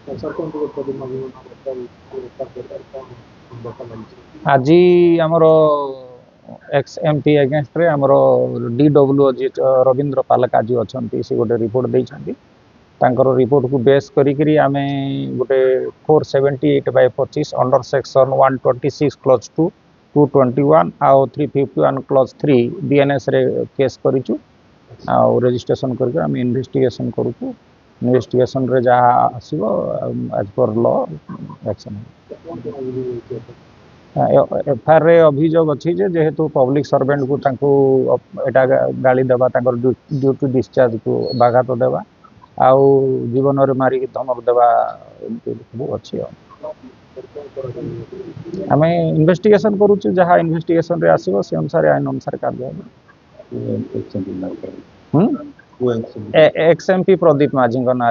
आज आमर x MP against रे आमर डीडब्ल्यू जी रवींद्र पालक आज अच्छा सी गोटे रिपोर्ट देइछंती तांकर रिपोर्ट को बेस करी आमे गोटे 478/25 अंडर सेक्शन 126 क्लॉज 2 221 आउ 351 क्लॉज 3 बीएनएस रे केस करिचु आ रजिस्ट्रेशन करके आम इन्वेस्टिगेशन करूँ इन्वेस्टिगेशन रे जहाँ आसो as per law action FIR रे अभियोग अच्छी जेहेतु पब्लिक सर्वेंट को तांको एटा गाली देवा तांकर ड्यूटी डिस्चार्ज को बाघात देवा आउ जीवन रे मारी धमक देवा सब अच्छी आम इन्वेस्टिगेशन करूँ जहाँ इन्वेस्टिगेशन रे आसो से अनुसार आईन अनुसार कार्य एक्सएमपी प्रदीप माझी ना